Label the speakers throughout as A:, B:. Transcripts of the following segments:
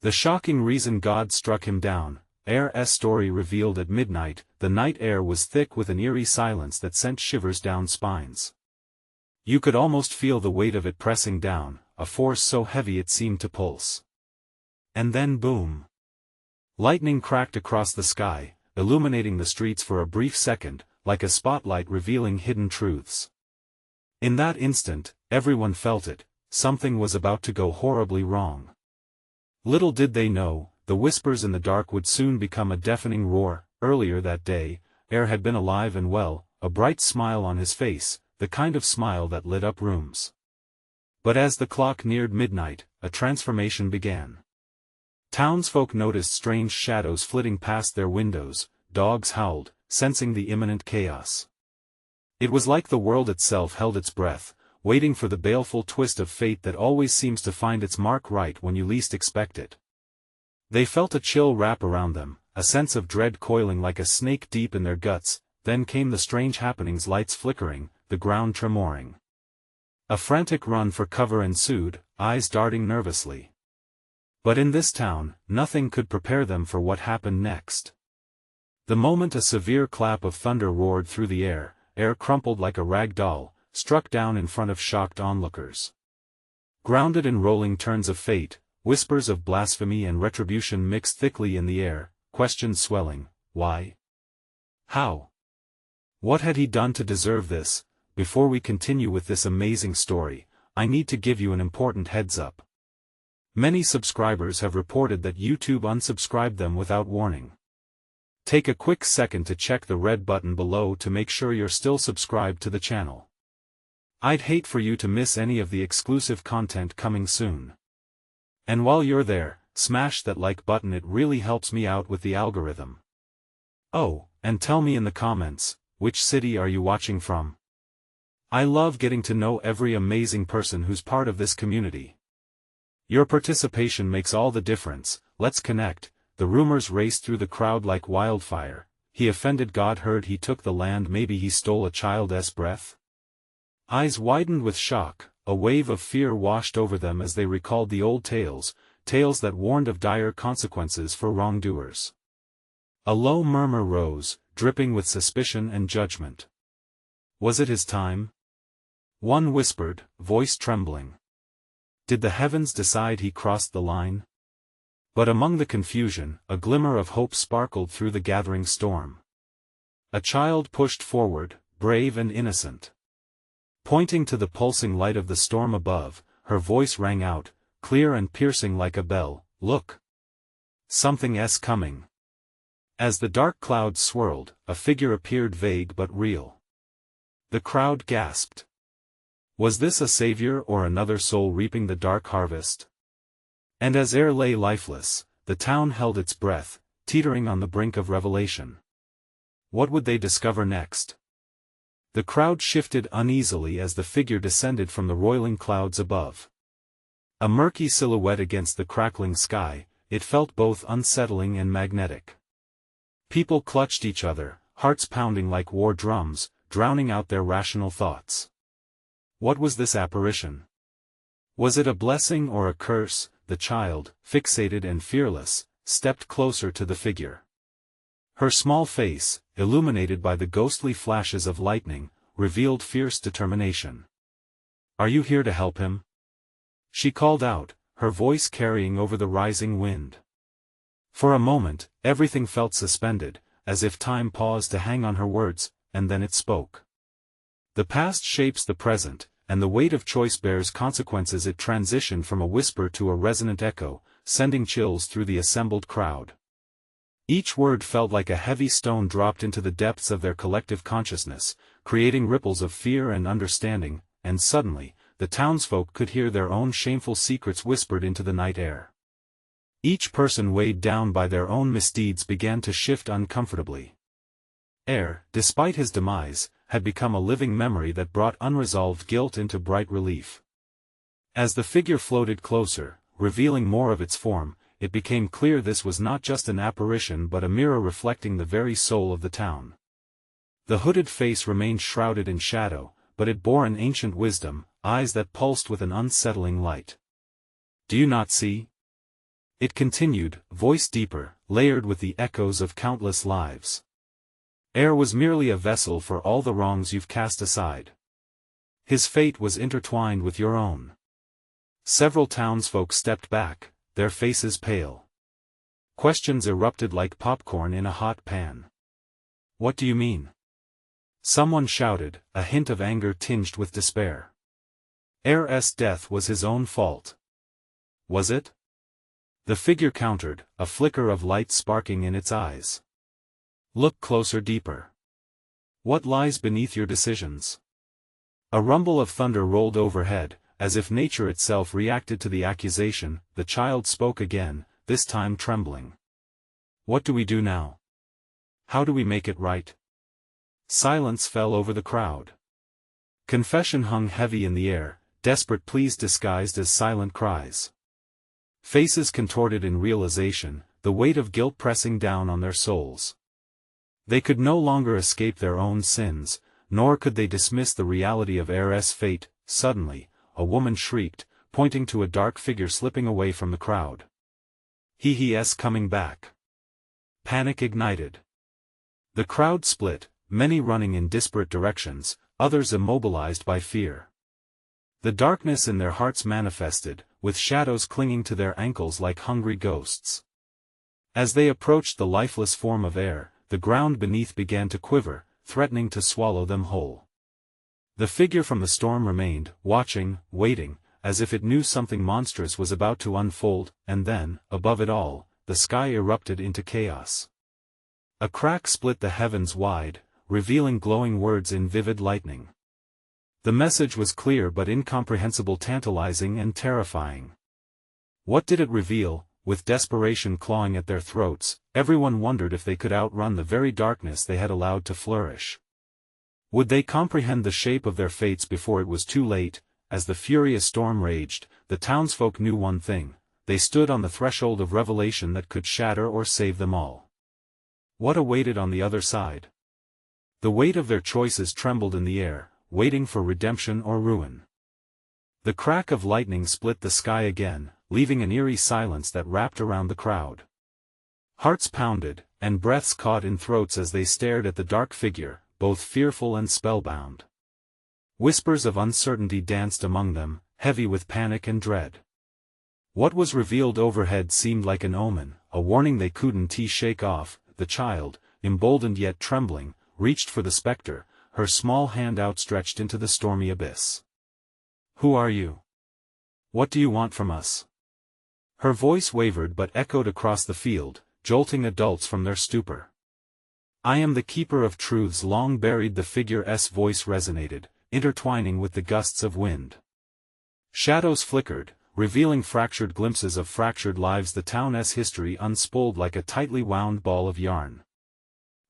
A: The shocking reason God struck him down. Air's story revealed at midnight. The night air was thick with an eerie silence that sent shivers down spines. You could almost feel the weight of it pressing down, a force so heavy it seemed to pulse. And then boom! Lightning cracked across the sky, illuminating the streets for a brief second, like a spotlight revealing hidden truths. In that instant, everyone felt it, something was about to go horribly wrong. Little did they know, the whispers in the dark would soon become a deafening roar. Earlier that day, Air had been alive and well, a bright smile on his face, the kind of smile that lit up rooms. But as the clock neared midnight, a transformation began. Townsfolk noticed strange shadows flitting past their windows, dogs howled, sensing the imminent chaos. It was like the world itself held its breath, waiting for the baleful twist of fate that always seems to find its mark right when you least expect it. They felt a chill wrap around them, a sense of dread coiling like a snake deep in their guts. Then came the strange happenings, lights flickering, the ground tremoring. A frantic run for cover ensued, eyes darting nervously. But in this town, nothing could prepare them for what happened next. The moment a severe clap of thunder roared through the air, Air crumpled like a rag doll, struck down in front of shocked onlookers. Grounded in rolling turns of fate, whispers of blasphemy and retribution mixed thickly in the air, questions swelling. Why? How? What had he done to deserve this? Before we continue with this amazing story, I need to give you an important heads up. Many subscribers have reported that YouTube unsubscribed them without warning. Take a quick second to check the red button below to make sure you're still subscribed to the channel. I'd hate for you to miss any of the exclusive content coming soon. And while you're there, smash that like button, it really helps me out with the algorithm. Oh, and tell me in the comments, which city are you watching from? I love getting to know every amazing person who's part of this community. Your participation makes all the difference. Let's connect. The rumors raced through the crowd like wildfire. He offended God, heard he took the land, maybe he stole a child's breath. Eyes widened with shock, a wave of fear washed over them as they recalled the old tales that warned of dire consequences for wrongdoers. A low murmur rose, dripping with suspicion and judgment. Was it his time? One whispered, voice trembling. Did the heavens decide he crossed the line? But among the confusion, a glimmer of hope sparkled through the gathering storm. A child pushed forward, brave and innocent. Pointing to the pulsing light of the storm above, her voice rang out, clear and piercing like a bell, "Look! Something's coming." As the dark clouds swirled, a figure appeared, vague but real. The crowd gasped. Was this a savior or another soul reaping the dark harvest? And as Air lay lifeless, the town held its breath, teetering on the brink of revelation. What would they discover next? The crowd shifted uneasily as the figure descended from the roiling clouds above. A murky silhouette against the crackling sky, it felt both unsettling and magnetic. People clutched each other, hearts pounding like war drums, drowning out their rational thoughts. What was this apparition? Was it a blessing or a curse? The child, fixated and fearless, stepped closer to the figure. Her small face, illuminated by the ghostly flashes of lightning, revealed fierce determination. "Are you here to help him?" she called out, her voice carrying over the rising wind. For a moment, everything felt suspended, as if time paused to hang on her words, and then it spoke. The past shapes the present, and the weight of choice bears consequences. It transitioned from a whisper to a resonant echo, sending chills through the assembled crowd. Each word felt like a heavy stone dropped into the depths of their collective consciousness, creating ripples of fear and understanding, and suddenly, the townsfolk could hear their own shameful secrets whispered into the night air. Each person weighed down by their own misdeeds began to shift uncomfortably. Air, despite his demise, had become a living memory that brought unresolved guilt into bright relief. As the figure floated closer, revealing more of its form, it became clear this was not just an apparition but a mirror reflecting the very soul of the town. The hooded face remained shrouded in shadow, but it bore an ancient wisdom, eyes that pulsed with an unsettling light. "Do you not see? It continued, voice deeper, layered with the echoes of countless lives. Air was merely a vessel for all the wrongs you've cast aside. His fate was intertwined with your own. Several townsfolk stepped back, their faces pale. Questions erupted like popcorn in a hot pan. What do you mean? Someone shouted, a hint of anger tinged with despair. Air's death was his own fault. Was it? The figure countered, a flicker of light sparking in its eyes. Look closer, deeper. What lies beneath your decisions? A rumble of thunder rolled overhead, as if nature itself reacted to the accusation. The child spoke again, this time trembling. What do we do now? How do we make it right? Silence fell over the crowd. Confession hung heavy in the air, desperate pleas disguised as silent cries. Faces contorted in realization, the weight of guilt pressing down on their souls. They could no longer escape their own sins, nor could they dismiss the reality of Air's fate. Suddenly, a woman shrieked, pointing to a dark figure slipping away from the crowd. He's coming back. Panic ignited. The crowd split, many running in disparate directions, others immobilized by fear. The darkness in their hearts manifested, with shadows clinging to their ankles like hungry ghosts. As they approached the lifeless form of Air, the ground beneath began to quiver, threatening to swallow them whole. The figure from the storm remained, watching, waiting, as if it knew something monstrous was about to unfold, and then, above it all, the sky erupted into chaos. A crack split the heavens wide, revealing glowing words in vivid lightning. The message was clear but incomprehensible, tantalizing and terrifying. What did it reveal? With desperation clawing at their throats, everyone wondered if they could outrun the very darkness they had allowed to flourish. Would they comprehend the shape of their fates before it was too late? As the furious storm raged, the townsfolk knew one thing: they stood on the threshold of revelation that could shatter or save them all. What awaited on the other side? The weight of their choices trembled in the air, waiting for redemption or ruin. The crack of lightning split the sky again, leaving an eerie silence that wrapped around the crowd. Hearts pounded, and breaths caught in throats as they stared at the dark figure, both fearful and spellbound. Whispers of uncertainty danced among them, heavy with panic and dread. What was revealed overhead seemed like an omen, a warning they couldn't shake off. The child, emboldened yet trembling, reached for the specter, her small hand outstretched into the stormy abyss. Who are you? What do you want from us? Her voice wavered but echoed across the field, jolting adults from their stupor. I am the keeper of truths long buried. The figure's voice resonated, intertwining with the gusts of wind. Shadows flickered, revealing fractured glimpses of fractured lives. The town's history unspooled like a tightly wound ball of yarn.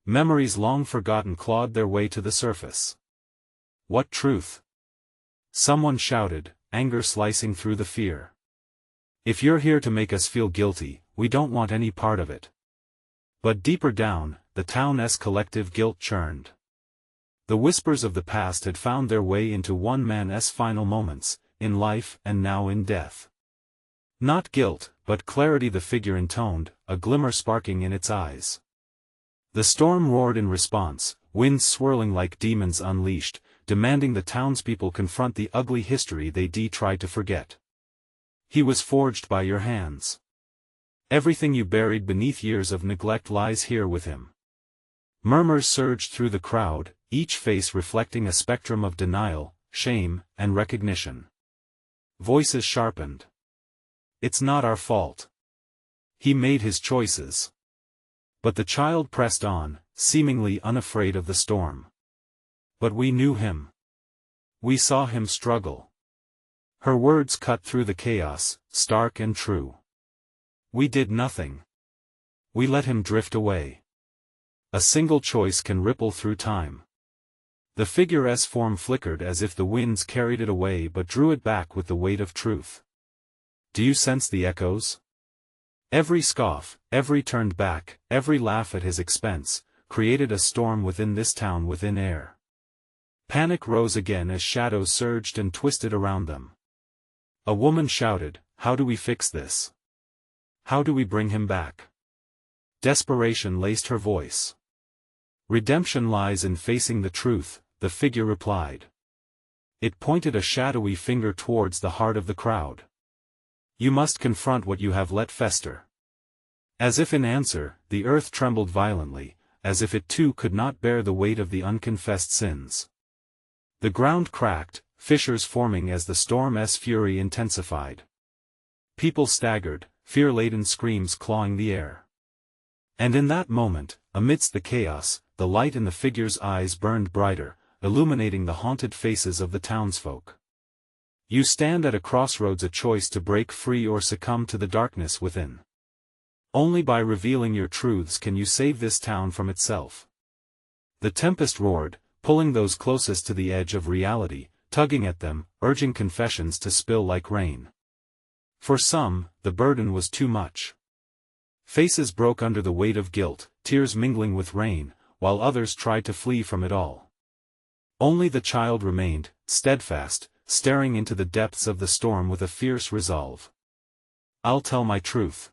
A: Memories long forgotten clawed their way to the surface. What truth? Someone shouted, anger slicing through the fear. If you're here to make us feel guilty, we don't want any part of it. But deeper down, the town's collective guilt churned. The whispers of the past had found their way into one man's final moments, in life and now in death. Not guilt, but clarity, the figure intoned, a glimmer sparking in its eyes. The storm roared in response, winds swirling like demons unleashed, demanding the townspeople confront the ugly history they tried to forget. He was forged by your hands. Everything you buried beneath years of neglect lies here with him. Murmurs surged through the crowd, each face reflecting a spectrum of denial, shame, and recognition. Voices sharpened. It's not our fault. He made his choices. But the child pressed on, seemingly unafraid of the storm. But we knew him. We saw him struggle. Her words cut through the chaos, stark and true. We did nothing. We let him drift away. A single choice can ripple through time. The figure's form flickered as if the winds carried it away but drew it back with the weight of truth. Do you sense the echoes? Every scoff, every turned back, every laugh at his expense, created a storm within this town, within Air. Panic rose again as shadows surged and twisted around them. A woman shouted, "How do we fix this? How do we bring him back? Desperation laced her voice. Redemption lies in facing the truth, the figure replied. It pointed a shadowy finger towards the heart of the crowd. You must confront what you have let fester. As if in answer, the earth trembled violently, as if it too could not bear the weight of the unconfessed sins. The ground cracked, fissures forming as the storm's fury intensified. People staggered, fear-laden screams clawing the air. And in that moment, amidst the chaos, the light in the figure's eyes burned brighter, illuminating the haunted faces of the townsfolk. You stand at a crossroads, a choice to break free or succumb to the darkness within. Only by revealing your truths can you save this town from itself. The tempest roared, pulling those closest to the edge of reality, tugging at them, urging confessions to spill like rain. For some, the burden was too much. Faces broke under the weight of guilt, tears mingling with rain, while others tried to flee from it all. Only the child remained, steadfast, staring into the depths of the storm with a fierce resolve. I'll tell my truth.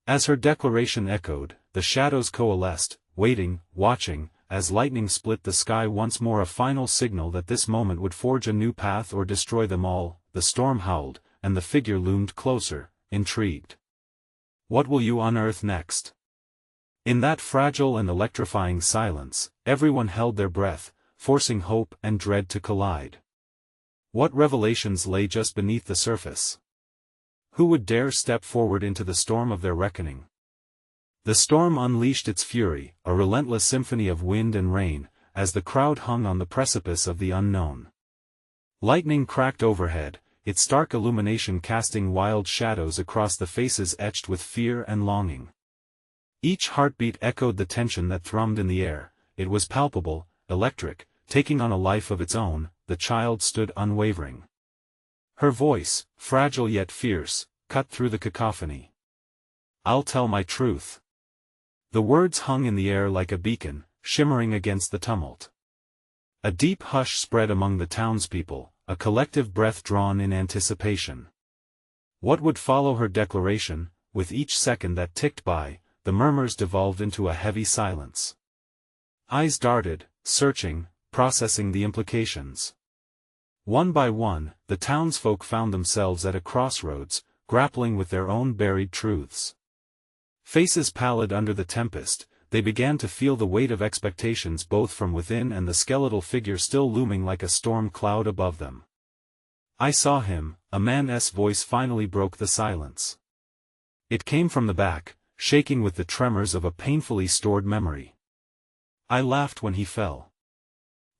A: As her declaration echoed, the shadows coalesced, waiting, watching, as lightning split the sky once more, a final signal that this moment would forge a new path or destroy them all. The storm howled, and the figure loomed closer, intrigued. What will you unearth next? In that fragile and electrifying silence, everyone held their breath, forcing hope and dread to collide. What revelations lay just beneath the surface? Who would dare step forward into the storm of their reckoning? The storm unleashed its fury, a relentless symphony of wind and rain, as the crowd hung on the precipice of the unknown. Lightning cracked overhead, its stark illumination casting wild shadows across the faces etched with fear and longing. Each heartbeat echoed the tension that thrummed in the air. It was palpable, electric, taking on a life of its own. The child stood unwavering. Her voice, fragile yet fierce, cut through the cacophony. I'll tell my truth. The words hung in the air like a beacon, shimmering against the tumult. A deep hush spread among the townspeople, a collective breath drawn in anticipation. What would follow her declaration? With each second that ticked by, the murmurs devolved into a heavy silence. Eyes darted, searching, processing the implications. One by one, the townsfolk found themselves at a crossroads, grappling with their own buried truths. Faces pallid under the tempest, they began to feel the weight of expectations both from within and the skeletal figure still looming like a storm cloud above them. I saw him, a man's voice finally broke the silence. It came from the back, shaking with the tremors of a painfully stored memory. I laughed when he fell.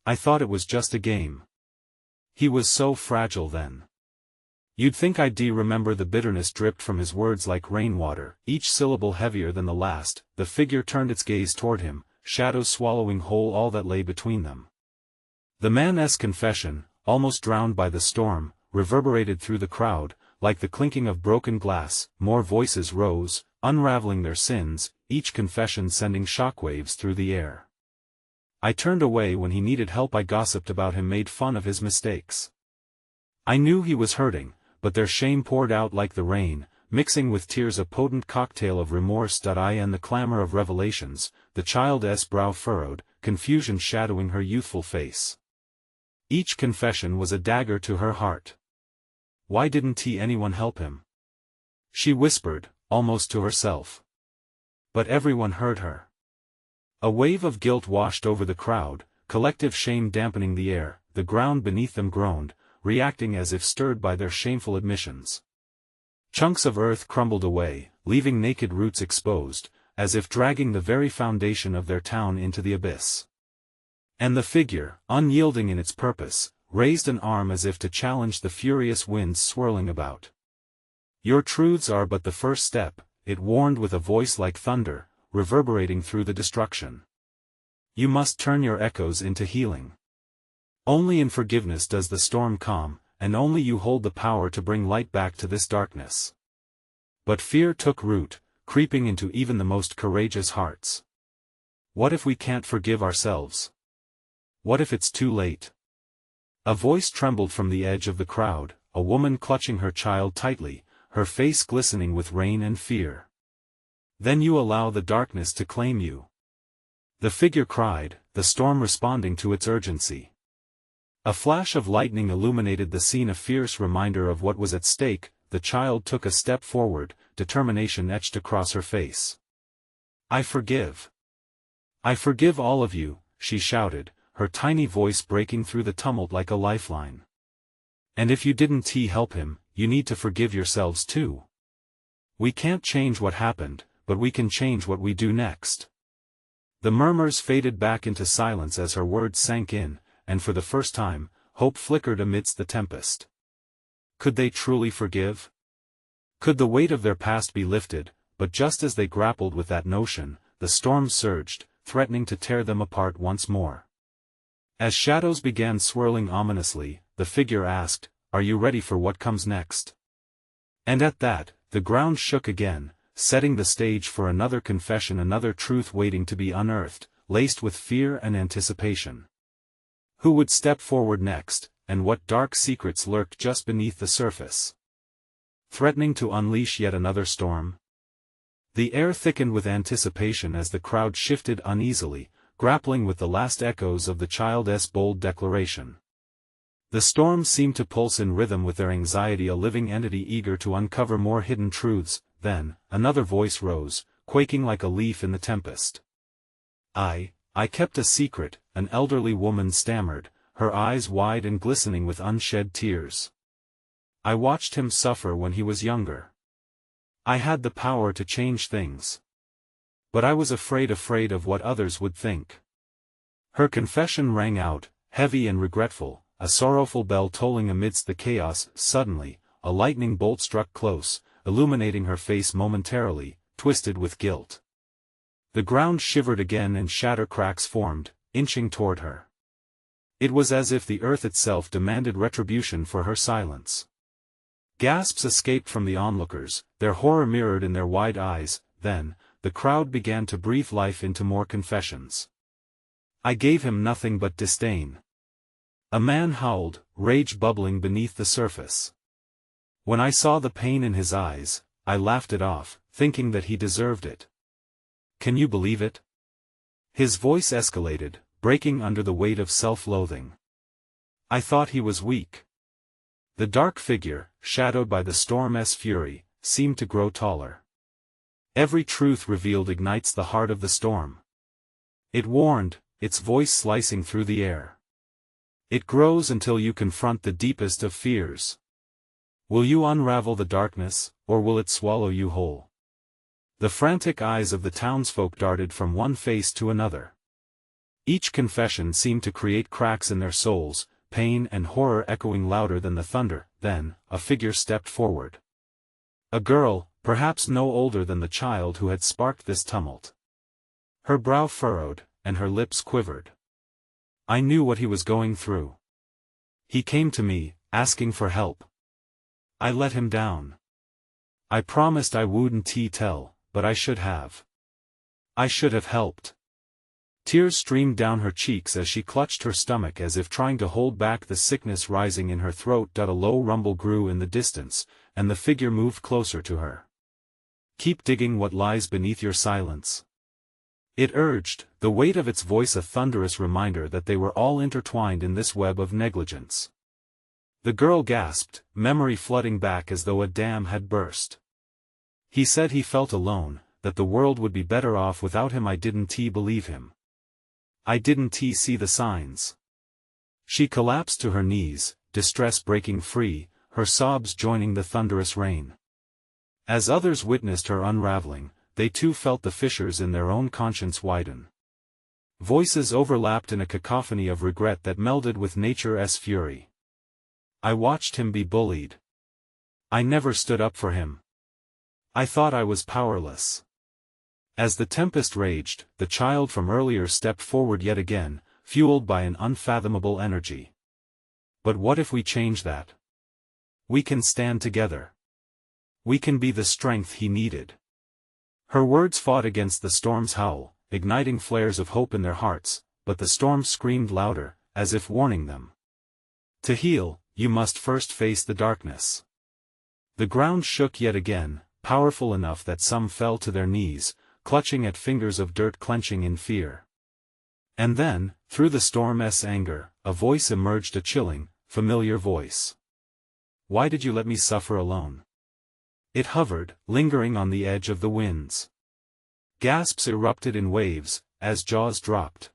A: I thought it was just a game. He was so fragile then. You'd think I'd remember. The bitterness dripped from his words like rainwater, each syllable heavier than the last. The figure turned its gaze toward him, shadows swallowing whole all that lay between them. The man's confession, almost drowned by the storm, reverberated through the crowd, like the clinking of broken glass. More voices rose, unraveling their sins, each confession sending shockwaves through the air. I turned away when he needed help. I gossiped about him, made fun of his mistakes. I knew he was hurting, but their shame poured out like the rain, mixing with tears a potent cocktail of remorse. And the clamor of revelations, the child's brow furrowed, confusion shadowing her youthful face. Each confession was a dagger to her heart. Why didn't anyone help him? She whispered, almost to herself. But everyone heard her. A wave of guilt washed over the crowd, collective shame dampening the air. The ground beneath them groaned, reacting as if stirred by their shameful admissions. Chunks of earth crumbled away, leaving naked roots exposed, as if dragging the very foundation of their town into the abyss. And the figure, unyielding in its purpose, raised an arm as if to challenge the furious winds swirling about. Your truths are but the first step, it warned with a voice like thunder, reverberating through the destruction. You must turn your echoes into healing. Only in forgiveness does the storm calm, and only you hold the power to bring light back to this darkness. But fear took root, creeping into even the most courageous hearts. What if we can't forgive ourselves? What if it's too late? A voice trembled from the edge of the crowd, a woman clutching her child tightly, her face glistening with rain and fear. Then you allow the darkness to claim you. The figure cried, the storm responding to its urgency. A flash of lightning illuminated the scene, a fierce reminder of what was at stake. The child took a step forward, determination etched across her face. I forgive. I forgive all of you, she shouted, her tiny voice breaking through the tumult like a lifeline. And if you didn't help him, you need to forgive yourselves too. We can't change what happened, but we can change what we do next. The murmurs faded back into silence as her words sank in, and for the first time, hope flickered amidst the tempest. Could they truly forgive? Could the weight of their past be lifted? But just as they grappled with that notion, the storm surged, threatening to tear them apart once more. As shadows began swirling ominously, the figure asked, "Are you ready for what comes next?" And at that, the ground shook again, setting the stage for another confession, another truth waiting to be unearthed, laced with fear and anticipation. Who would step forward next, and what dark secrets lurked just beneath the surface? Threatening to unleash yet another storm? The air thickened with anticipation as the crowd shifted uneasily, grappling with the last echoes of the child's bold declaration. The storm seemed to pulse in rhythm with their anxiety, a living entity eager to uncover more hidden truths. Then, another voice rose, quaking like a leaf in the tempest. I kept a secret," an elderly woman stammered, her eyes wide and glistening with unshed tears. "I watched him suffer when he was younger. I had the power to change things. But I was afraid of what others would think." Her confession rang out, heavy and regretful, a sorrowful bell tolling amidst the chaos. Suddenly, a lightning bolt struck close, illuminating her face momentarily, twisted with guilt. The ground shivered again and shatter cracks formed, inching toward her. It was as if the earth itself demanded retribution for her silence. Gasps escaped from the onlookers, their horror mirrored in their wide eyes. Then, the crowd began to breathe life into more confessions. "I gave him nothing but disdain." A man howled, rage bubbling beneath the surface. "When I saw the pain in his eyes, I laughed it off, thinking that he deserved it." Can you believe it? His voice escalated, breaking under the weight of self-loathing. "I thought he was weak." The dark figure, shadowed by the storm's fury, seemed to grow taller. Every truth revealed ignites the heart of the storm. It warned, its voice slicing through the air. It grows until you confront the deepest of fears. Will you unravel the darkness, or will it swallow you whole? The frantic eyes of the townsfolk darted from one face to another. Each confession seemed to create cracks in their souls, pain and horror echoing louder than the thunder. Then, a figure stepped forward. A girl, perhaps no older than the child who had sparked this tumult. Her brow furrowed, and her lips quivered. I knew what he was going through. He came to me, asking for help. I let him down. I promised I wouldn't tell, but I should have. I should have helped. Tears streamed down her cheeks as she clutched her stomach as if trying to hold back the sickness rising in her throat. A low rumble grew in the distance, and the figure moved closer to her. "Keep digging what lies beneath your silence," it urged, the weight of its voice a thunderous reminder that they were all intertwined in this web of negligence. The girl gasped, memory flooding back as though a dam had burst. "He said he felt alone, that the world would be better off without him. I didn't believe him. I didn't see the signs." She collapsed to her knees, distress breaking free, her sobs joining the thunderous rain. As others witnessed her unraveling, they too felt the fissures in their own conscience widen. Voices overlapped in a cacophony of regret that melded with nature's fury. "I watched him be bullied. I never stood up for him. I thought I was powerless." As the tempest raged, the child from earlier stepped forward yet again, fueled by an unfathomable energy. "But what if we change that? We can stand together. We can be the strength he needed." Her words fought against the storm's howl, igniting flares of hope in their hearts, but the storm screamed louder, as if warning them. "To heal, you must first face the darkness. The ground shook yet again, powerful enough that some fell to their knees, clutching at fingers of dirt clenching in fear. And then, through the storm's anger, a voice emerged, a chilling, familiar voice. Why did you let me suffer alone? It hovered, lingering on the edge of the winds. Gasps erupted in waves, as jaws dropped.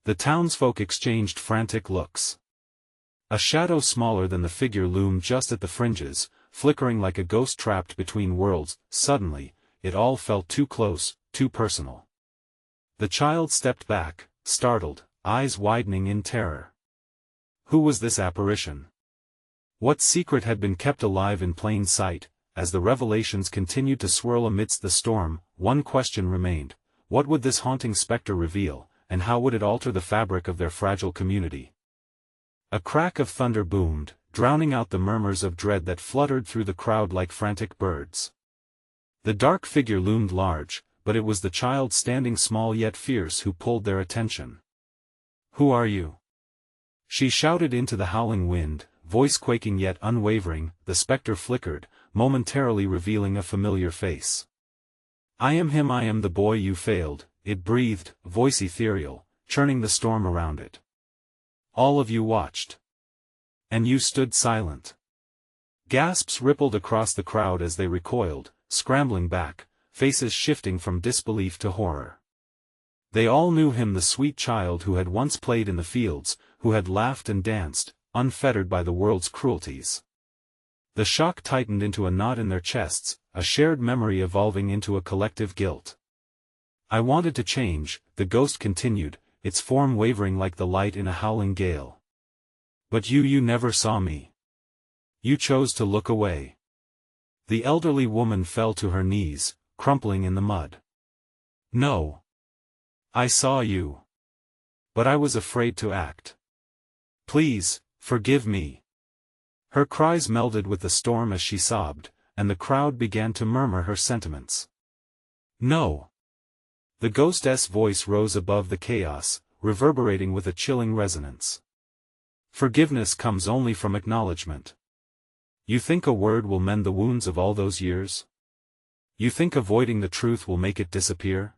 A: The townsfolk exchanged frantic looks. A shadow smaller than the figure loomed just at the fringes, flickering like a ghost trapped between worlds. Suddenly, it all felt too close, too personal. The child stepped back, startled, eyes widening in terror. Who was this apparition? What secret had been kept alive in plain sight? As the revelations continued to swirl amidst the storm, one question remained: what would this haunting specter reveal, and how would it alter the fabric of their fragile community? A crack of thunder boomed, drowning out the murmurs of dread that fluttered through the crowd like frantic birds. The dark figure loomed large, but it was the child standing small yet fierce who pulled their attention. Who are you? She shouted into the howling wind, voice quaking yet unwavering. The specter flickered, momentarily revealing a familiar face. I am him, I am the boy you failed, it breathed, voice ethereal, churning the storm around it. All of you watched. And you stood silent. Gasps rippled across the crowd as they recoiled, scrambling back, faces shifting from disbelief to horror. They all knew him, the sweet child who had once played in the fields, who had laughed and danced, unfettered by the world's cruelties. The shock tightened into a knot in their chests, a shared memory evolving into a collective guilt. I wanted to change, the ghost continued, its form wavering like the light in a howling gale. But you never saw me. You chose to look away. The elderly woman fell to her knees, crumpling in the mud. No. I saw you. But I was afraid to act. Please, forgive me. Her cries melded with the storm as she sobbed, and the crowd began to murmur her sentiments. No. The ghost's voice rose above the chaos, reverberating with a chilling resonance. Forgiveness comes only from acknowledgement. You think a word will mend the wounds of all those years? You think avoiding the truth will make it disappear?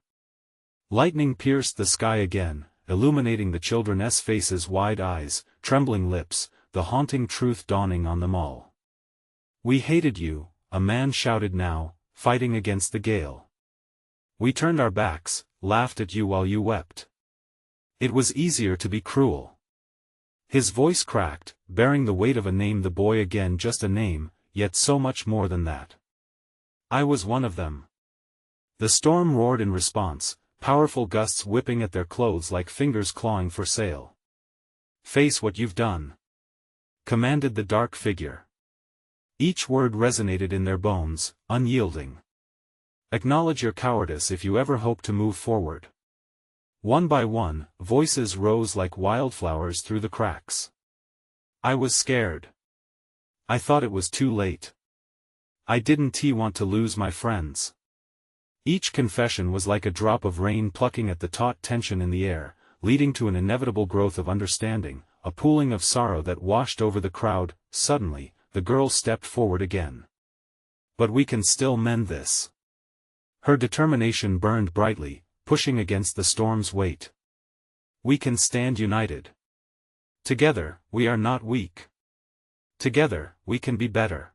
A: Lightning pierced the sky again, illuminating the children's faces, wide eyes, trembling lips, the haunting truth dawning on them all. We hated you, a man shouted now, fighting against the gale. We turned our backs, laughed at you while you wept. It was easier to be cruel. His voice cracked, bearing the weight of a name, the boy again, just a name, yet so much more than that. I was one of them. The storm roared in response, powerful gusts whipping at their clothes like fingers clawing for sail. Face what you've done, commanded the dark figure. Each word resonated in their bones, unyielding. Acknowledge your cowardice if you ever hope to move forward. One by one, voices rose like wildflowers through the cracks. I was scared. I thought it was too late. I didn't want to lose my friends. Each confession was like a drop of rain plucking at the taut tension in the air, leading to an inevitable growth of understanding, a pooling of sorrow that washed over the crowd. Suddenly, the girl stepped forward again. But we can still mend this. Her determination burned brightly, pushing against the storm's weight. We can stand united. Together, we are not weak. Together, we can be better.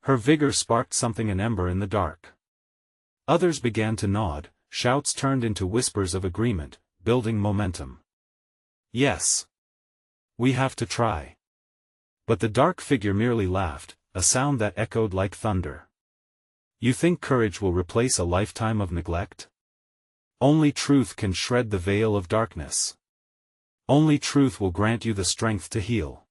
A: Her vigor sparked something, an ember in the dark. Others began to nod, shouts turned into whispers of agreement, building momentum. Yes. We have to try. But the dark figure merely laughed, a sound that echoed like thunder. You think courage will replace a lifetime of neglect? Only truth can shred the veil of darkness. Only truth will grant you the strength to heal.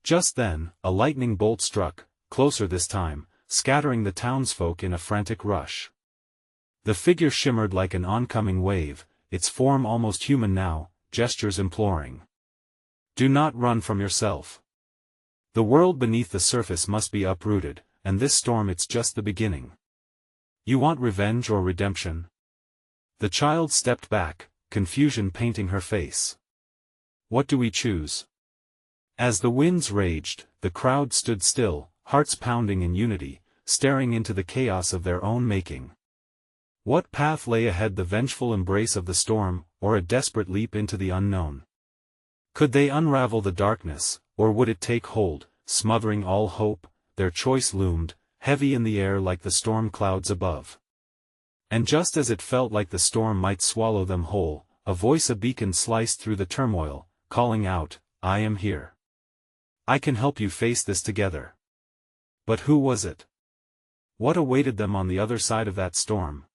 A: Just then, a lightning bolt struck, closer this time, scattering the townsfolk in a frantic rush. The figure shimmered like an oncoming wave, its form almost human now, gestures imploring. Do not run from yourself. The world beneath the surface must be uprooted, and this storm, it's just the beginning. You want revenge or redemption? The child stepped back, confusion painting her face. What do we choose? As the winds raged, the crowd stood still, hearts pounding in unity, staring into the chaos of their own making. What path lay ahead, the vengeful embrace of the storm, or a desperate leap into the unknown? Could they unravel the darkness, or would it take hold, smothering all hope? Their choice loomed, heavy in the air like the storm clouds above. And just as it felt like the storm might swallow them whole, a voice, a beacon, sliced through the turmoil, calling out, "I am here. I can help you face this together." But who was it? What awaited them on the other side of that storm?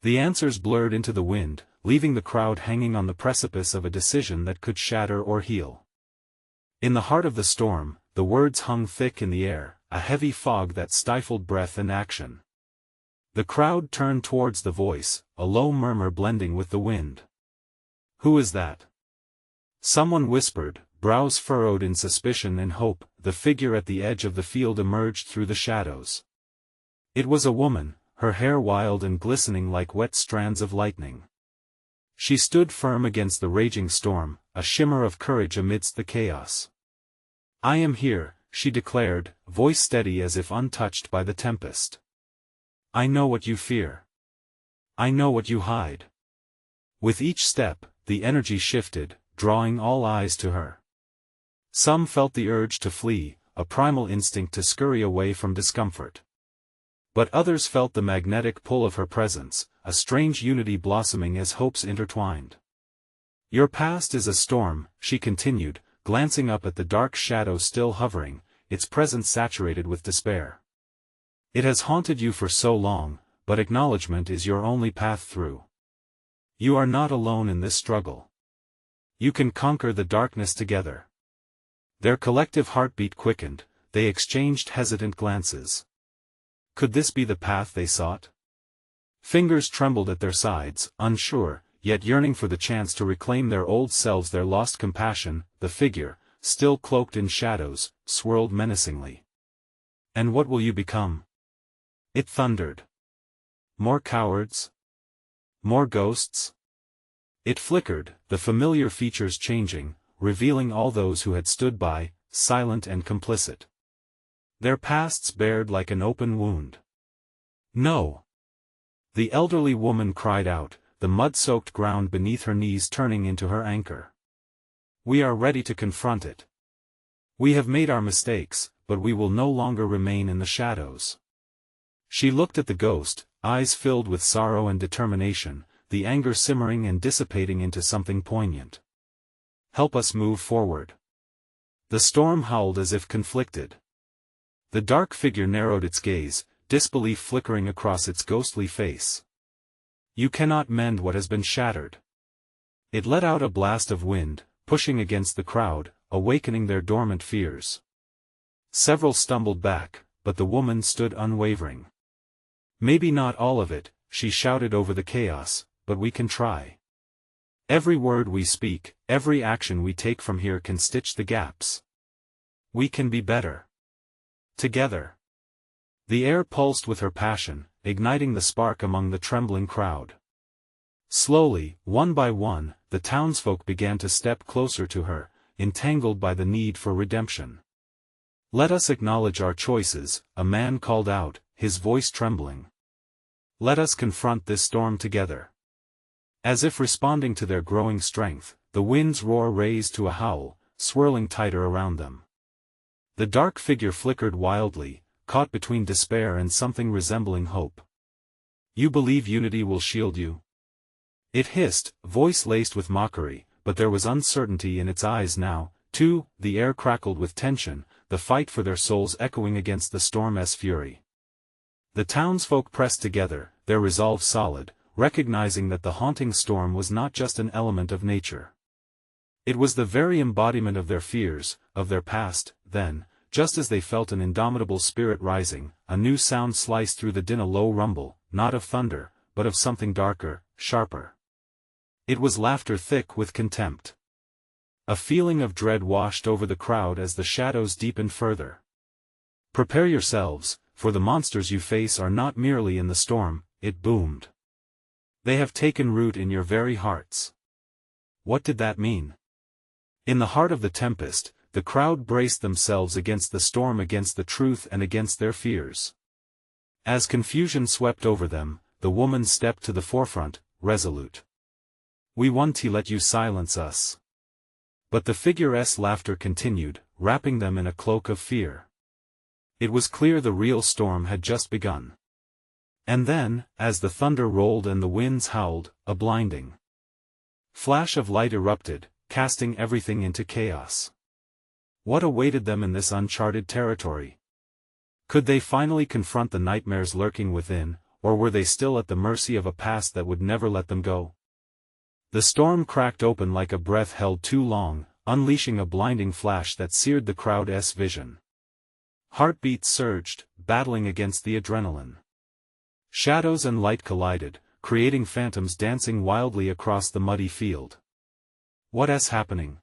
A: The answers blurred into the wind, leaving the crowd hanging on the precipice of a decision that could shatter or heal. In the heart of the storm, the words hung thick in the air, a heavy fog that stifled breath and action. The crowd turned towards the voice, a low murmur blending with the wind. "Who is that?" Someone whispered, brows furrowed in suspicion and hope. The figure at the edge of the field emerged through the shadows. It was a woman, her hair wild and glistening like wet strands of lightning. She stood firm against the raging storm, a shimmer of courage amidst the chaos. "I am here," she declared, voice steady as if untouched by the tempest. "I know what you fear. I know what you hide." With each step, the energy shifted, drawing all eyes to her. Some felt the urge to flee, a primal instinct to scurry away from discomfort. But others felt the magnetic pull of her presence, a strange unity blossoming as hopes intertwined. "Your past is a storm," she continued, glancing up at the dark shadow still hovering, its presence saturated with despair. "It has haunted you for so long, but acknowledgement is your only path through. You are not alone in this struggle. You can conquer the darkness together." Their collective heartbeat quickened, they exchanged hesitant glances. Could this be the path they sought? Fingers trembled at their sides, unsure, yet yearning for the chance to reclaim their old selves, their lost compassion. The figure, still cloaked in shadows, swirled menacingly. "And what will you become?" it thundered. "More cowards? More ghosts?" It flickered, the familiar features changing, revealing all those who had stood by, silent and complicit. Their pasts bared like an open wound. "No!" the elderly woman cried out, the mud-soaked ground beneath her knees turning into her anchor. "We are ready to confront it. We have made our mistakes, but we will no longer remain in the shadows." She looked at the ghost, eyes filled with sorrow and determination, the anger simmering and dissipating into something poignant. "Help us move forward." The storm howled as if conflicted. The dark figure narrowed its gaze, disbelief flickering across its ghostly face. "You cannot mend what has been shattered." It let out a blast of wind, pushing against the crowd, awakening their dormant fears. Several stumbled back, but the woman stood unwavering. "Maybe not all of it," she shouted over the chaos, "but we can try. Every word we speak, every action we take from here can stitch the gaps. We can be better. Together." The air pulsed with her passion, igniting the spark among the trembling crowd. Slowly, one by one, the townsfolk began to step closer to her, entangled by the need for redemption. "Let us acknowledge our choices," a man called out, his voice trembling. "Let us confront this storm together." As if responding to their growing strength, the wind's roar raised to a howl, swirling tighter around them. The dark figure flickered wildly, caught between despair and something resembling hope. "You believe unity will shield you?" it hissed, voice laced with mockery, but there was uncertainty in its eyes now, too. The air crackled with tension, the fight for their souls echoing against the storm's fury. The townsfolk pressed together, their resolve solid, recognizing that the haunting storm was not just an element of nature. It was the very embodiment of their fears, of their past. Then, just as they felt an indomitable spirit rising, a new sound sliced through the din, a low rumble, not of thunder, but of something darker, sharper. It was laughter thick with contempt. A feeling of dread washed over the crowd as the shadows deepened further. "Prepare yourselves, for the monsters you face are not merely in the storm," it boomed. "They have taken root in your very hearts." What did that mean? In the heart of the tempest, the crowd braced themselves against the storm, against the truth and against their fears. As confusion swept over them, the woman stepped to the forefront, resolute. "We won't let you silence us." But the figure's laughter continued, wrapping them in a cloak of fear. It was clear the real storm had just begun. And then, as the thunder rolled and the winds howled, a blinding flash of light erupted, casting everything into chaos. What awaited them in this uncharted territory? Could they finally confront the nightmares lurking within, or were they still at the mercy of a past that would never let them go? The storm cracked open like a breath held too long, unleashing a blinding flash that seared the crowd's vision. Heartbeats surged, battling against the adrenaline. Shadows and light collided, creating phantoms dancing wildly across the muddy field. "What's happening?"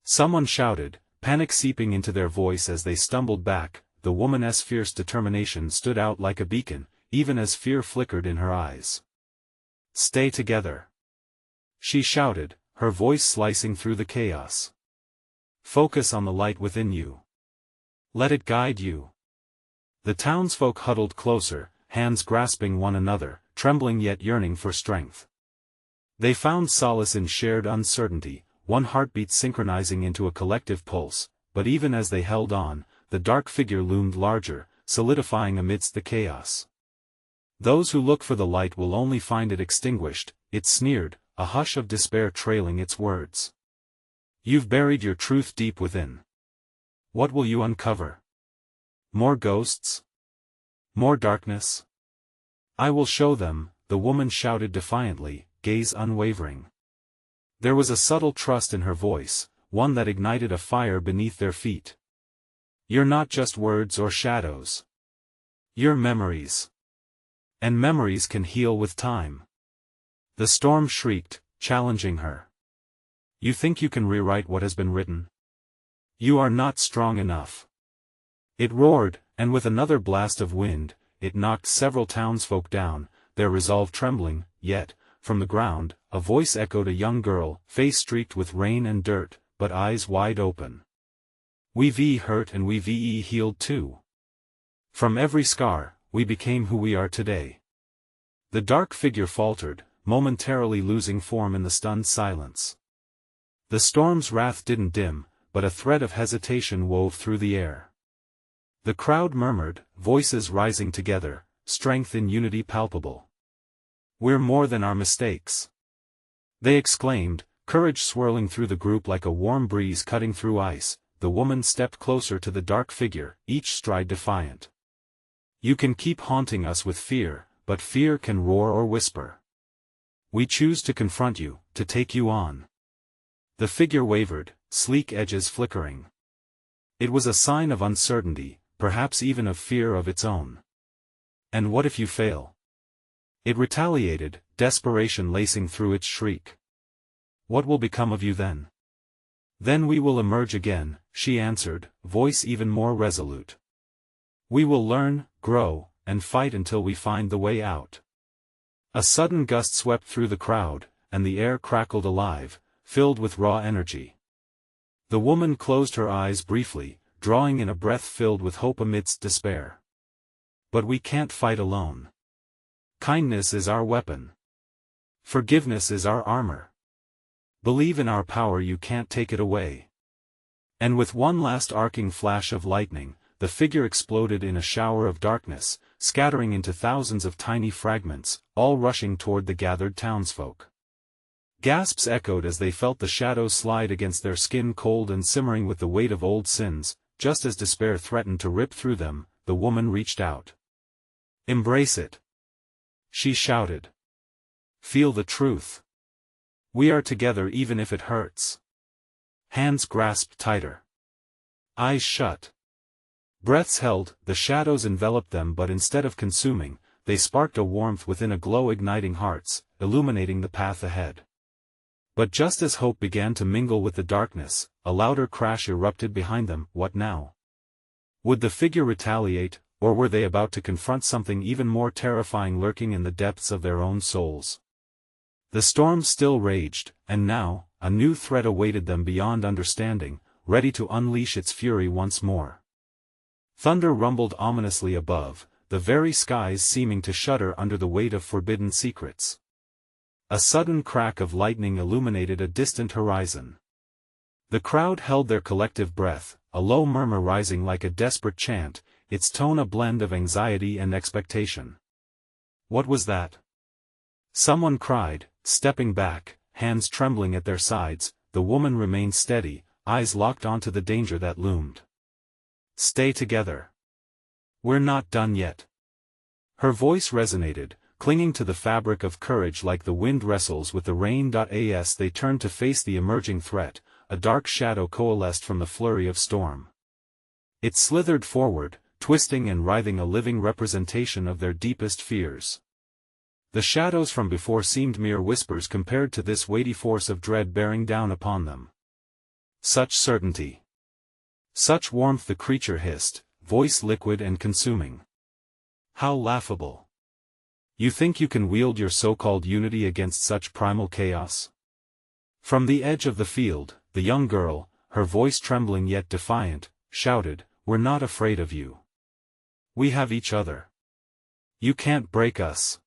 A: someone shouted, panic seeping into their voice as they stumbled back. The woman's fierce determination stood out like a beacon, even as fear flickered in her eyes. "Stay together," she shouted, her voice slicing through the chaos. "Focus on the light within you. Let it guide you." The townsfolk huddled closer, hands grasping one another, trembling yet yearning for strength. They found solace in shared uncertainty, one heartbeat synchronizing into a collective pulse, but even as they held on, the dark figure loomed larger, solidifying amidst the chaos. "Those who look for the light will only find it extinguished," it sneered, a hush of despair trailing its words. "You've buried your truth deep within. What will you uncover? More ghosts? More darkness? I will show them," the woman shouted defiantly, gaze unwavering. There was a subtle trust in her voice, one that ignited a fire beneath their feet. "You're not just words or shadows. You're memories. And memories can heal with time." The storm shrieked, challenging her. "You think you can rewrite what has been written? You are not strong enough." It roared, and with another blast of wind, it knocked several townsfolk down, their resolve trembling, yet, from the ground, a voice echoed, a young girl, face streaked with rain and dirt, but eyes wide open. "We've hurt and we've healed too. From every scar, we became who we are today." The dark figure faltered, momentarily losing form in the stunned silence. The storm's wrath didn't dim, but a thread of hesitation wove through the air. The crowd murmured, voices rising together, strength in unity palpable. "We're more than our mistakes," they exclaimed, courage swirling through the group like a warm breeze cutting through ice. The woman stepped closer to the dark figure, each stride defiant. "You can keep haunting us with fear, but fear can roar or whisper. We choose to confront you, to take you on." The figure wavered, sleek edges flickering. It was a sign of uncertainty, perhaps even of fear of its own. "And what if you fail?" it retaliated, desperation lacing through its shriek. "What will become of you then?" "Then we will emerge again," she answered, voice even more resolute. "We will learn, grow, and fight until we find the way out." A sudden gust swept through the crowd, and the air crackled alive, filled with raw energy. The woman closed her eyes briefly, drawing in a breath filled with hope amidst despair. "But we can't fight alone. Kindness is our weapon. Forgiveness is our armor. Believe in our power, you can't take it away." And with one last arcing flash of lightning, the figure exploded in a shower of darkness, scattering into thousands of tiny fragments, all rushing toward the gathered townsfolk. Gasps echoed as they felt the shadows slide against their skin, cold and simmering with the weight of old sins. Just as despair threatened to rip through them, the woman reached out. "Embrace it," she shouted. "Feel the truth. We are together even if it hurts." Hands grasped tighter. Eyes shut. Breaths held, the shadows enveloped them, but instead of consuming, they sparked a warmth within, a glow igniting hearts, illuminating the path ahead. But just as hope began to mingle with the darkness, a louder crash erupted behind them. What now? Would the figure retaliate, or were they about to confront something even more terrifying lurking in the depths of their own souls? The storm still raged, and now, a new threat awaited them beyond understanding, ready to unleash its fury once more. Thunder rumbled ominously above, the very skies seeming to shudder under the weight of forbidden secrets. A sudden crack of lightning illuminated a distant horizon. The crowd held their collective breath, a low murmur rising like a desperate chant, its tone a blend of anxiety and expectation. What was that? Someone cried, stepping back, hands trembling at their sides. The woman remained steady, eyes locked onto the danger that loomed. Stay together. We're not done yet. Her voice resonated, clinging to the fabric of courage like the wind wrestles with the rain. As they turned to face the emerging threat, a dark shadow coalesced from the flurry of storm. It slithered forward, twisting and writhing, a living representation of their deepest fears. The shadows from before seemed mere whispers compared to this weighty force of dread bearing down upon them. Such certainty! Such warmth, the creature hissed, voice liquid and consuming. How laughable! You think you can wield your so-called unity against such primal chaos? From the edge of the field, the young girl, her voice trembling yet defiant, shouted, "We're not afraid of you. We have each other. You can't break us."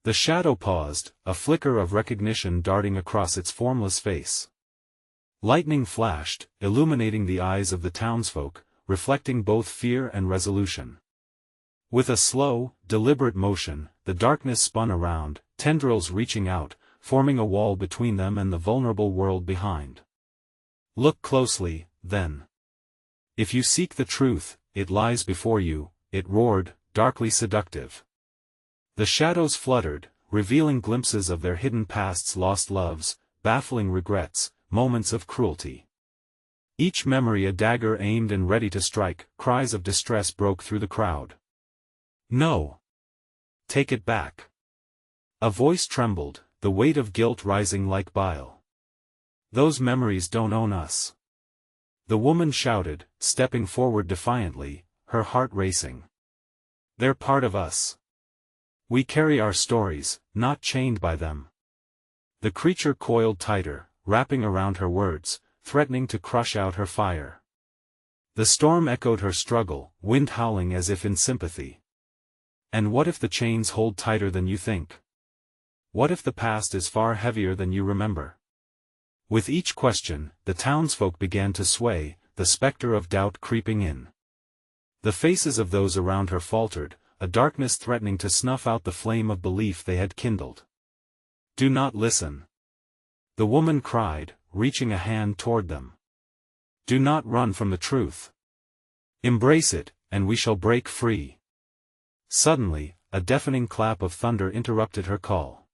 A: The shadow paused, a flicker of recognition darting across its formless face. Lightning flashed, illuminating the eyes of the townsfolk, reflecting both fear and resolution. With a slow, deliberate motion, the darkness spun around, tendrils reaching out, forming a wall between them and the vulnerable world behind. "Look closely, then. If you seek the truth, it lies before you," it roared, darkly seductive. The shadows fluttered, revealing glimpses of their hidden pasts, lost loves, baffling regrets, moments of cruelty. Each memory a dagger aimed and ready to strike. Cries of distress broke through the crowd. "No! Take it back!" A voice trembled, the weight of guilt rising like bile. "Those memories don't own us." The woman shouted, stepping forward defiantly, her heart racing. "They're part of us. We carry our stories, not chained by them." The creature coiled tighter, wrapping around her words, threatening to crush out her fire. The storm echoed her struggle, wind howling as if in sympathy. "And what if the chains hold tighter than you think? What if the past is far heavier than you remember?" With each question, the townsfolk began to sway, the specter of doubt creeping in. The faces of those around her faltered, a darkness threatening to snuff out the flame of belief they had kindled. "Do not listen," the woman cried, reaching a hand toward them. "Do not run from the truth. Embrace it, and we shall break free." Suddenly, a deafening clap of thunder interrupted her call.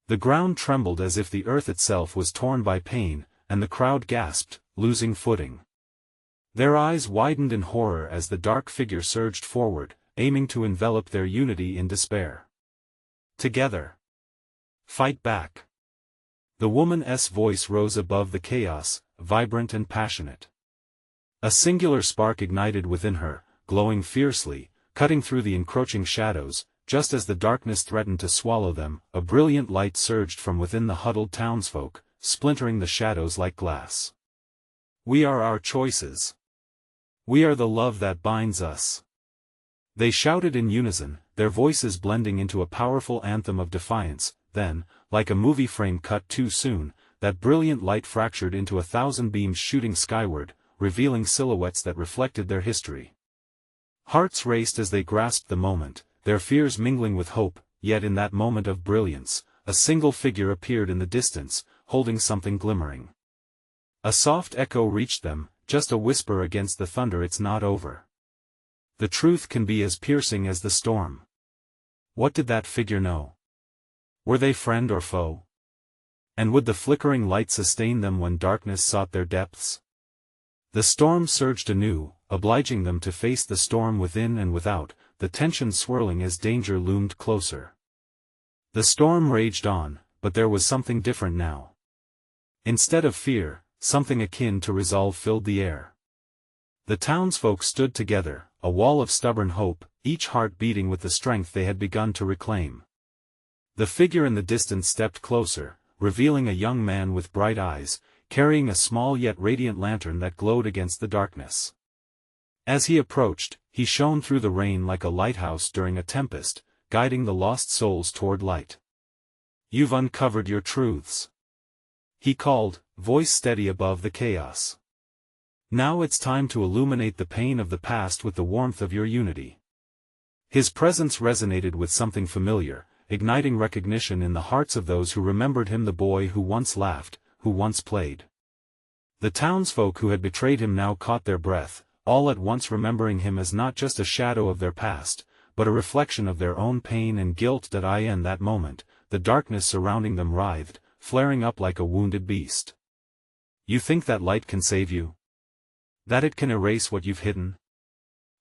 A: The ground trembled as if the earth itself was torn by pain, and the crowd gasped, losing footing. Their eyes widened in horror as the dark figure surged forward, aiming to envelop their unity in despair. "Together! Fight back!" The woman's voice rose above the chaos, vibrant and passionate. A singular spark ignited within her, glowing fiercely, cutting through the encroaching shadows. Just as the darkness threatened to swallow them, a brilliant light surged from within the huddled townsfolk, splintering the shadows like glass. "We are our choices. We are the love that binds us." They shouted in unison, their voices blending into a powerful anthem of defiance. Then, like a movie frame cut too soon, that brilliant light fractured into 1,000 beams shooting skyward, revealing silhouettes that reflected their history. Hearts raced as they grasped the moment, their fears mingling with hope. Yet in that moment of brilliance, a single figure appeared in the distance, holding something glimmering. A soft echo reached them, just a whisper against the thunder. "It's not over. The truth can be as piercing as the storm." What did that figure know? Were they friend or foe? And would the flickering light sustain them when darkness sought their depths? The storm surged anew, obliging them to face the storm within and without, the tension swirling as danger loomed closer. The storm raged on, but there was something different now. Instead of fear, something akin to resolve filled the air. The townsfolk stood together, a wall of stubborn hope, each heart beating with the strength they had begun to reclaim. The figure in the distance stepped closer, revealing a young man with bright eyes, carrying a small yet radiant lantern that glowed against the darkness. As he approached, he shone through the rain like a lighthouse during a tempest, guiding the lost souls toward light. "You've uncovered your truths," he called, voice steady above the chaos. "Now it's time to illuminate the pain of the past with the warmth of your unity." His presence resonated with something familiar, igniting recognition in the hearts of those who remembered him, the boy who once laughed, who once played. The townsfolk who had betrayed him now caught their breath, all at once remembering him as not just a shadow of their past, but a reflection of their own pain and guilt. In that moment, the darkness surrounding them writhed, flaring up like a wounded beast. "You think that light can save you? That it can erase what you've hidden?"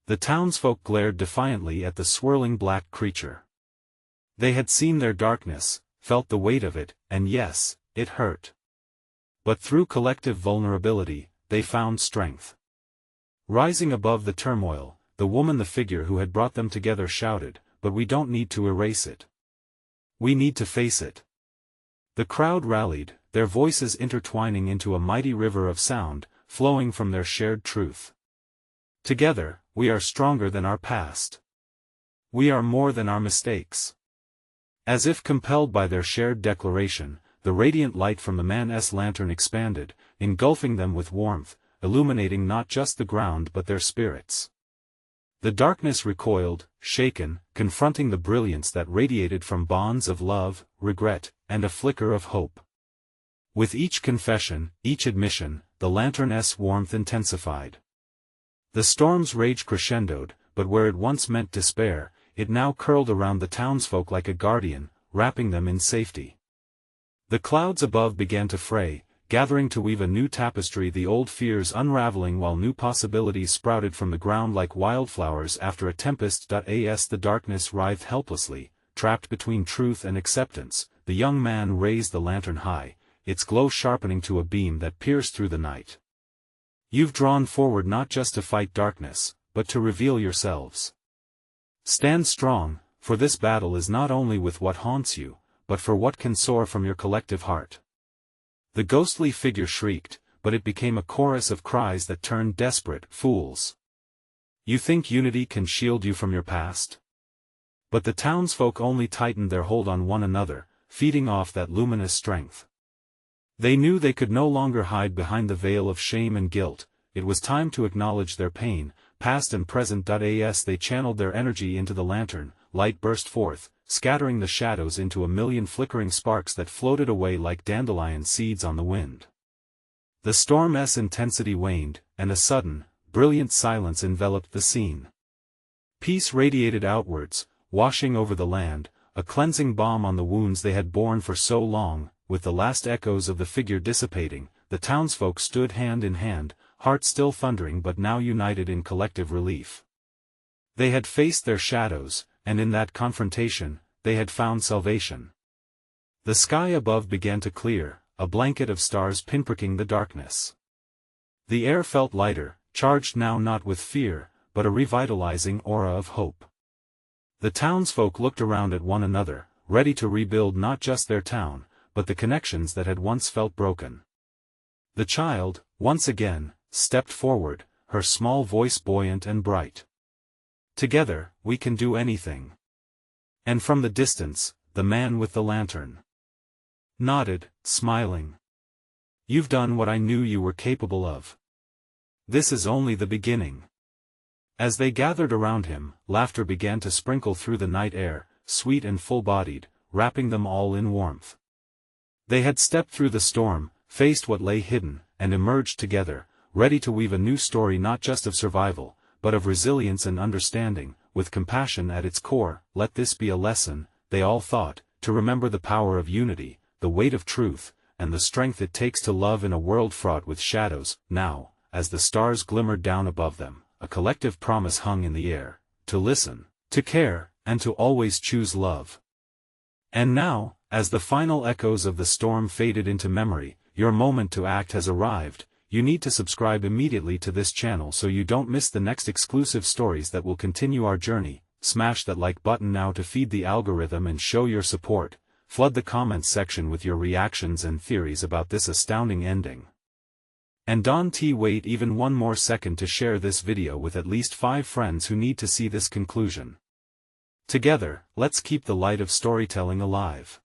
A: The townsfolk glared defiantly at the swirling black creature. They had seen their darkness, felt the weight of it, and yes, it hurt. But through collective vulnerability, they found strength. Rising above the turmoil, the woman, the figure who had brought them together, shouted, "But we don't need to erase it. We need to face it." The crowd rallied, their voices intertwining into a mighty river of sound, flowing from their shared truth. "Together, we are stronger than our past. We are more than our mistakes." As if compelled by their shared declaration, the radiant light from the man's lantern expanded, engulfing them with warmth, illuminating not just the ground but their spirits. The darkness recoiled, shaken, confronting the brilliance that radiated from bonds of love, regret, and a flicker of hope. With each confession, each admission, the lantern's warmth intensified. The storm's rage crescendoed, but where it once meant despair, it now curled around the townsfolk like a guardian, wrapping them in safety. The clouds above began to fray, gathering to weave a new tapestry, the old fears unraveling while new possibilities sprouted from the ground like wildflowers after a tempest. The darkness writhed helplessly, trapped between truth and acceptance. The young man raised the lantern high, its glow sharpening to a beam that pierced through the night. "You've drawn forward not just to fight darkness, but to reveal yourselves. Stand strong, for this battle is not only with what haunts you, but for what can soar from your collective heart." The ghostly figure shrieked, but it became a chorus of cries that turned desperate. "Fools! You think unity can shield you from your past?" But the townsfolk only tightened their hold on one another, feeding off that luminous strength. They knew they could no longer hide behind the veil of shame and guilt. It was time to acknowledge their pain, past and present. As they channeled their energy into the lantern, light burst forth, scattering the shadows into a million flickering sparks that floated away like dandelion seeds on the wind. The storm's intensity waned, and a sudden, brilliant silence enveloped the scene. Peace radiated outwards, washing over the land, a cleansing balm on the wounds they had borne for so long. With the last echoes of the figure dissipating, the townsfolk stood hand in hand, hearts still thundering but now united in collective relief. They had faced their shadows, and in that confrontation, they had found salvation. The sky above began to clear, a blanket of stars pinpricking the darkness. The air felt lighter, charged now not with fear, but a revitalizing aura of hope. The townsfolk looked around at one another, ready to rebuild not just their town, but the connections that had once felt broken. The child, once again, stepped forward, her small voice buoyant and bright. "Together, we can do anything." And from the distance, the man with the lantern nodded, smiling. "You've done what I knew you were capable of. This is only the beginning." As they gathered around him, laughter began to sprinkle through the night air, sweet and full-bodied, wrapping them all in warmth. They had stepped through the storm, faced what lay hidden, and emerged together, ready to weave a new story not just of survival, but of resilience and understanding, with compassion at its core. Let this be a lesson, they all thought, to remember the power of unity, the weight of truth, and the strength it takes to love in a world fraught with shadows. Now, as the stars glimmered down above them, a collective promise hung in the air, to listen, to care, and to always choose love. And now, as the final echoes of the storm faded into memory, your moment to act has arrived. You need to subscribe immediately to this channel so you don't miss the next exclusive stories that will continue our journey. Smash that like button now to feed the algorithm and show your support. Flood the comments section with your reactions and theories about this astounding ending. And don't wait even one more second to share this video with at least 5 friends who need to see this conclusion. Together, let's keep the light of storytelling alive.